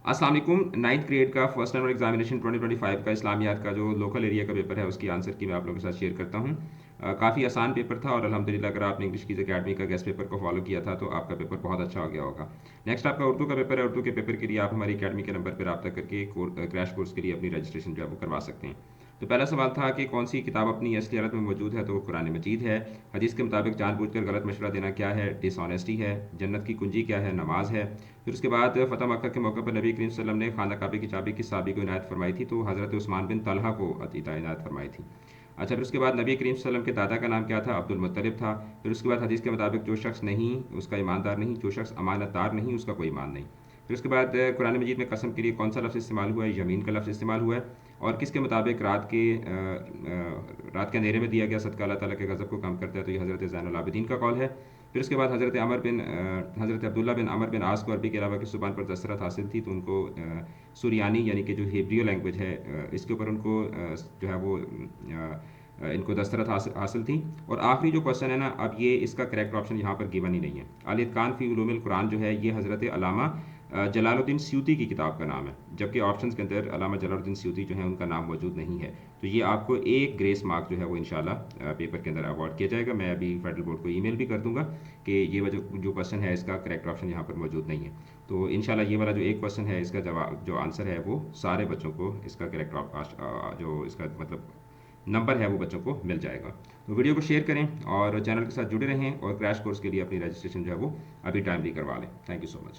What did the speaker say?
अस्सलाम वालेकुम। 9th grade का फर्स्ट टाइम एग्जामिनेशन 2025 का इस्लामियात का जो लोकल एरिया का पेपर है उसकी आंसर की मैं आप लोगों के साथ शेयर करता हूँ। काफ़ी आसान पेपर था और अल्हम्दुलिल्लाह अगर आपने इंग्लिश कीज अकेडमी का गेस्ट पेपर को फॉलो किया था तो आपका पेपर बहुत अच्छा हो गया होगा। नेक्स्ट आपका उर्दू का पेपर है। उर्दू के पेपर के लिए आप हमारी अकेडमी के नंबर पर रब्ता करके क्रैश कोर्स के लिए अपनी रजिस्ट्रेशन जो है वो करवा सकते हैं। तो पहला सवाल था कि कौन सी किताब अपनी असली हालत में मौजूद है, तो वो कुरान मजीद है। हदीस के मुताबिक जानबूझकर गलत मशवरा देना क्या है, डिसऑनेस्टी है। जन्नत की कुंजी क्या है, नमाज है। फिर उसके बाद फ़तह मक्का के मौके पर नबी करीम सल्लल्लाहु अलैहि वसल्लम ने खाना काबे की चाबी किस सहाबी को इनायत फरमाई थी, तो हज़रत उस्मान बिन तलहा को अतीता इनायत फरमाई थी। अच्छा, फिर उसके बाद नबी करीम सल्लल्लाहु अलैहि वसल्लम के दादा का नाम क्या था, अब्दुल मुत्तलिब था। फिर उसके बाद हदीस के मुताबिक जो शख्स नहीं उसका ईमानदार नहीं, जो शख्स अमानतदार नहीं उसका कोई ईमान नहीं। फिर उसके बाद कुरान मजीद में कसम के लिए कौन सा लफ्ज़ इस्तेमाल हुआ है, यमीन का लफ्ज़ इस्तेमाल हुआ है। और किसके मुताबिक रात के अंधेरे में दिया गया सदका अल्लाह ताला के गज़ब को कम करता है, तो ये हज़रत ज़ैनुल आबिदीन का कौल है। फिर उसके बाद हज़रत अब्दुल्ला बिन अमर बिन आस को अरबी के अलावा किस ज़ुबान पर दस्तरत हासिल थी, तो उनको सुरियानी यानी कि जो हिब्रियो लैंग्वेज है इसके ऊपर उनको जो है वो इनको दस्तरत हासिल थी। और आखिरी जो क्वेश्चन है ना, अब ये इसका करेक्ट ऑप्शन यहाँ पर गिवन ही नहीं है। अल इत्कान फ़ी उलूमिल कुरान जो है ये हज़रत अल्लामा जलालुद्दीन स्यूती की किताब का नाम है, जबकि ऑप्शंस के अंदर अल्लामा जलालुद्दीन स्यूती जो है उनका नाम मौजूद नहीं है। तो ये आपको एक ग्रेस मार्क जो है वो इंशाल्लाह पेपर के अंदर अवार्ड किया जाएगा। मैं अभी फेडरल बोर्ड को ईमेल भी कर दूंगा कि ये जो क्वेश्चन है इसका करेक्ट ऑप्शन यहाँ पर मौजूद नहीं है। तो इंशाल्लाह ये वाला जो एक क्वेश्चन है इसका जवाब जो आंसर है वो सारे बच्चों को इसका करेक्ट जो इसका मतलब नंबर है वो बच्चों को मिल जाएगा। तो वीडियो को शेयर करें और चैनल के साथ जुड़े रहें और क्रैश कोर्स के लिए अपनी रजिस्ट्रेशन जो है वो अभी टाइमली करवा लें। Thank you so much.